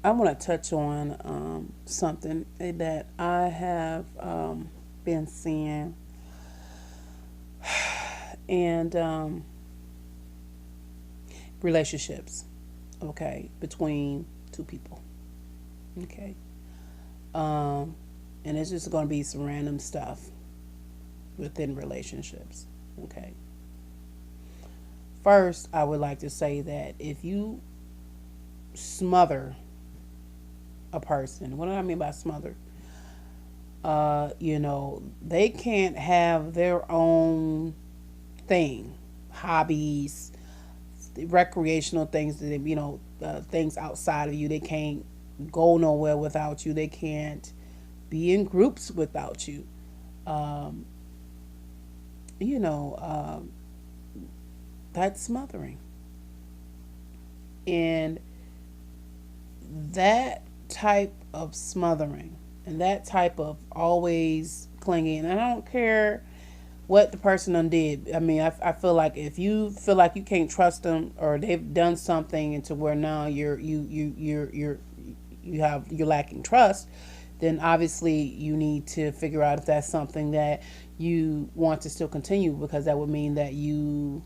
I want to touch on something that I have been seeing, and relationships, okay, between two people, okay, um, and it's just going to be some random stuff within relationships, okay. First, I would like to say that if you smother a person, what do I mean by smother? They can't have their own thing, hobbies, recreational things that things outside of you. They can't go nowhere without you. They can't be in groups without you. Um, you know, that's smothering, and that type of smothering and that type of always clinging. And I don't care what the person undid. I mean, I feel like if you feel like you can't trust them or they've done something into where now you're lacking trust, then obviously you need to figure out if that's something that you want to still continue, because that would mean that you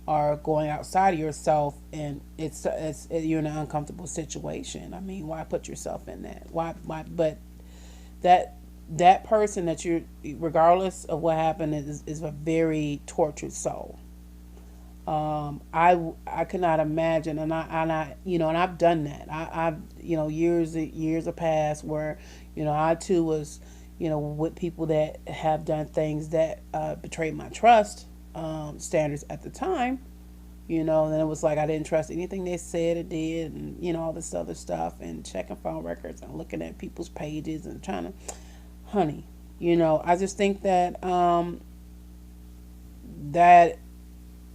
are going outside of yourself, and you're in an uncomfortable situation. I mean, why put yourself in that? Why? But that that person that you're, regardless of what happened, is a very tortured soul. I could not imagine, and I and I've done that. I've years have passed where I too was with people that have done things that betrayed my trust standards at the time. And it was like I didn't trust anything they said or did, and all this other stuff, and checking phone records and looking at people's pages and trying to, honey, I just think that that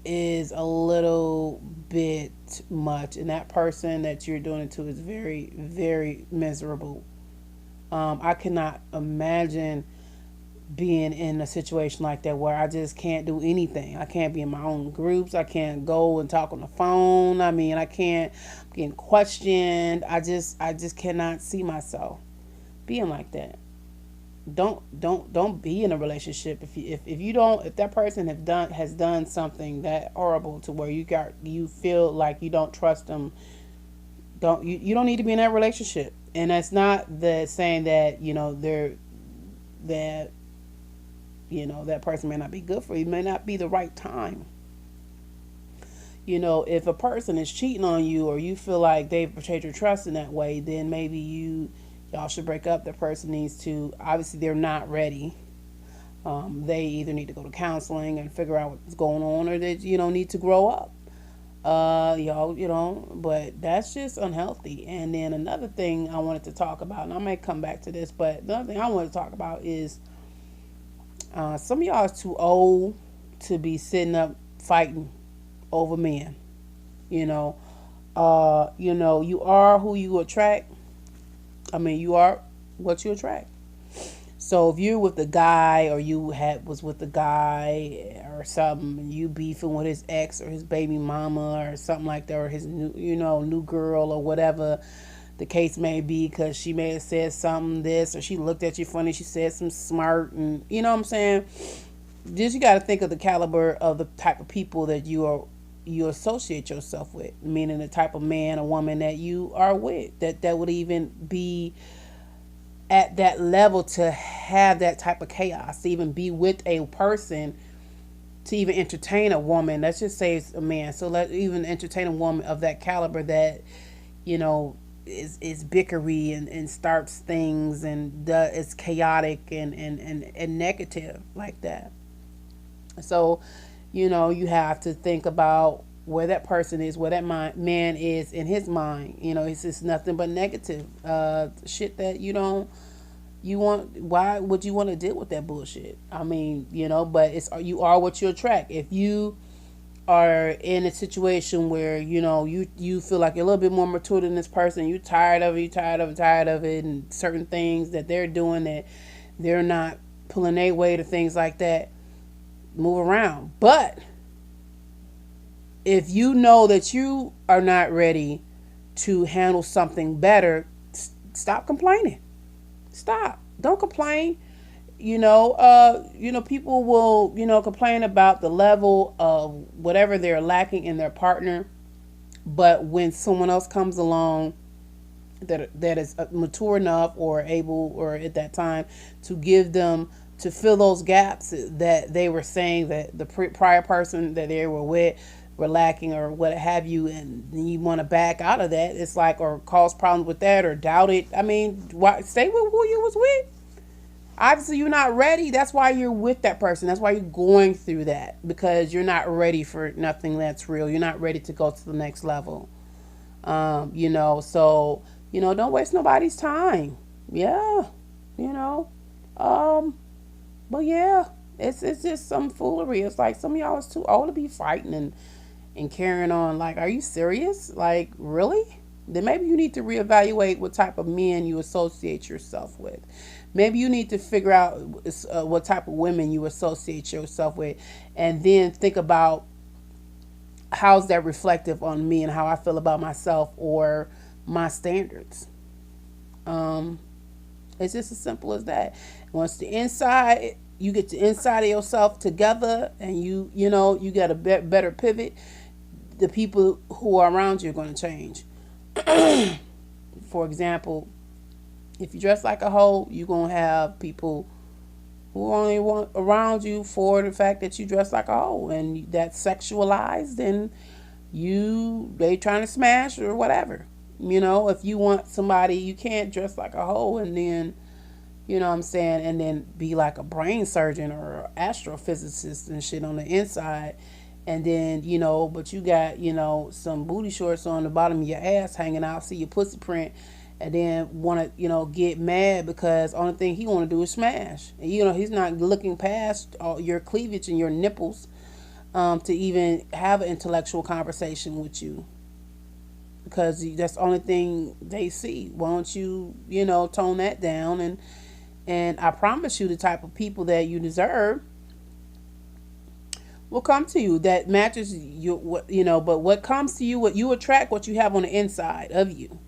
is a little bit much, and that person that you're doing it to is very, very miserable. I cannot imagine being in a situation like that where I just can't do anything. I can't be in my own groups. I can't go and talk on the phone. I mean, I can't get questioned. I just cannot see myself being like that. Don't be in a relationship if you don't, if that person has done something that horrible to where you feel like you don't trust them. You don't need to be in that relationship. And that's not the saying that they're that that person may not be good for you. It may not be the right time. If a person is cheating on you, or you feel like they've betrayed your trust in that way, then maybe y'all should break up. The person needs to, obviously they're not ready. They either need to go to counseling and figure out what's going on, or they need to grow up. But that's just unhealthy. And then another thing I wanted to talk about, and I may come back to this, but another thing I want to talk about is some of y'all is too old to be sitting up fighting over men. You know, you are who you attract. I mean, you are what you attract. So if you're with the guy, or you was with the guy or something, and you beefing with his ex or his baby mama or something like that, or his new girl or whatever the case may be, because she may have said something this, or she looked at you funny, she said some smart, and you know what I'm saying. Just, you got to think of the caliber of the type of people that you associate yourself with, meaning the type of man or woman that you are with, that would even be at that level to have that type of chaos, to even be with a person, to even entertain a woman. Let's just say it's a man. So let even entertain a woman of that caliber that, you know, is bickery and starts things and is chaotic and negative like that. So, you have to think about where that person is, where that man is in his mind. It's just nothing but negative shit that you want. Why would you want to deal with that bullshit? I mean, but you are what you attract. If you are in a situation where you feel like you're a little bit more mature than this person, you tired of it, tired of it, and certain things that they're doing that they're not pulling their weight or things like that, move around. But if you know that you are not ready to handle something better, stop complaining. Stop. Don't complain. People will, complain about the level of whatever they're lacking in their partner, but when someone else comes along that is mature enough or able or at that time to give them to fill those gaps that they were saying that the prior person that they were with were lacking or what have you, and you want to back out of that, it's like, or cause problems with that or doubt it. I mean, why stay with who you was with? Obviously you're not ready. That's why you're with that person. That's why you're going through that, because you're not ready for nothing that's real. You're not ready to go to the next level. So don't waste nobody's time. Yeah, you know. But yeah, it's just some foolery. It's like some of y'all is too old to be fighting and carrying on. Like, are you serious? Like, really? Then maybe you need to reevaluate what type of men you associate yourself with. Maybe you need to figure out what type of women you associate yourself with, and then think about how's that reflective on me and how I feel about myself or my standards. It's just as simple as that. Once the inside, you get the inside of yourself together, and you get a better pivot, the people who are around you are going to change. For example, if you dress like a hoe, you're going to have people who only want around you for the fact that you dress like a hoe, and that's sexualized, and they trying to smash or whatever. If you want somebody, you can't dress like a hoe and then, what I'm saying, and then be like a brain surgeon or astrophysicist and shit on the inside. And then, but you got, some booty shorts on the bottom of your ass hanging out, see your pussy print, and then want to, get mad because only thing he want to do is smash. And, he's not looking past your cleavage and your nipples to even have an intellectual conversation with you, because that's the only thing they see. Why don't you, tone that down? And I promise you, the type of people that you deserve will come to you that matches you. But what comes to you, what you attract, what you have on the inside of you.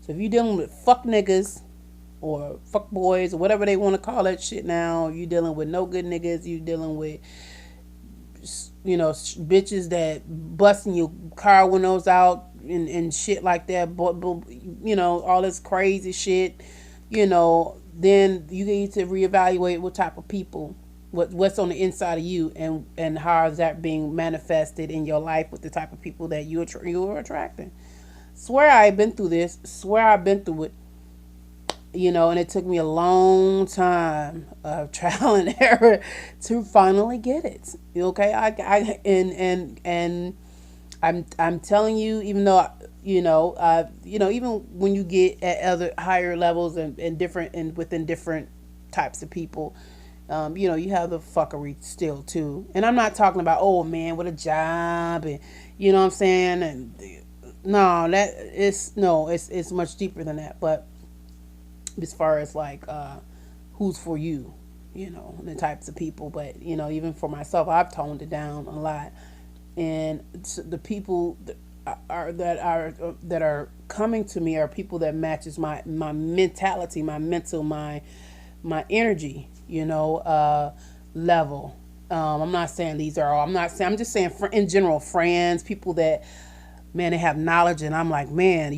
So if you're dealing with fuck niggas or fuck boys or whatever they want to call that shit now, you dealing with no good niggas, you dealing with bitches that busting your car windows out and shit like that, but all this crazy shit, then you need to reevaluate what type of people, what's on the inside of you, and how is that being manifested in your life with the type of people that you are attracting. Swear I've been through this. Swear I've been through it. And it took me a long time of trial and error to finally get it. Okay, and I'm telling you, even though even when you get at other higher levels and different and within different types of people, you have the fuckery still too. And I'm not talking about, oh man, what a job, and what I'm saying, and no, it's much deeper than that. But as far as like who's for you, the types of people. But even for myself, I've toned it down a lot, and the people that are coming to me are people that matches my mentality, my mental, my energy, level. I'm not saying these are all. I'm just saying in general, friends, people that, man, they have knowledge, and I'm like, man,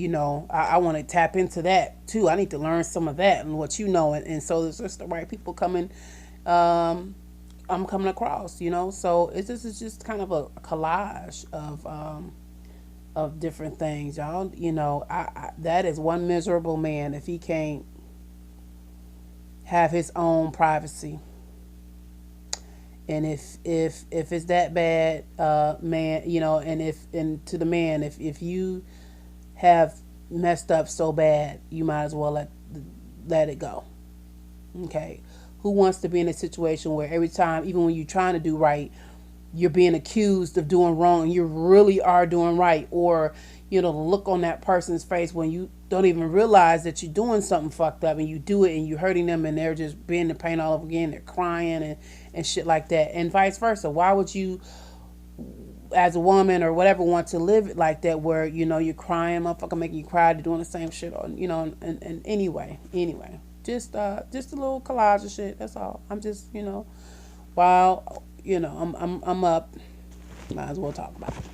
I want to tap into that too. I need to learn some of that and what and so there's just the right people coming. I'm coming across, so it's just kind of a collage of different things, y'all. That is one miserable man if he can't have his own privacy. And if it's that bad, man, and to the man, if you have messed up so bad, you might as well let it go. Okay, who wants to be in a situation where every time, even when you're trying to do right, you're being accused of doing wrong, and you really are doing right, or the look on that person's face when you don't even realize that you're doing something fucked up, and you do it and you're hurting them, and they're just being the pain all over again. They're crying and shit like that, and vice versa. Why would you as a woman or whatever want to live it like that, where you're crying, motherfucker making you cry, they're doing the same shit, or and anyway, just a little collage of shit. That's all. I'm just while I'm up, might as well talk about it.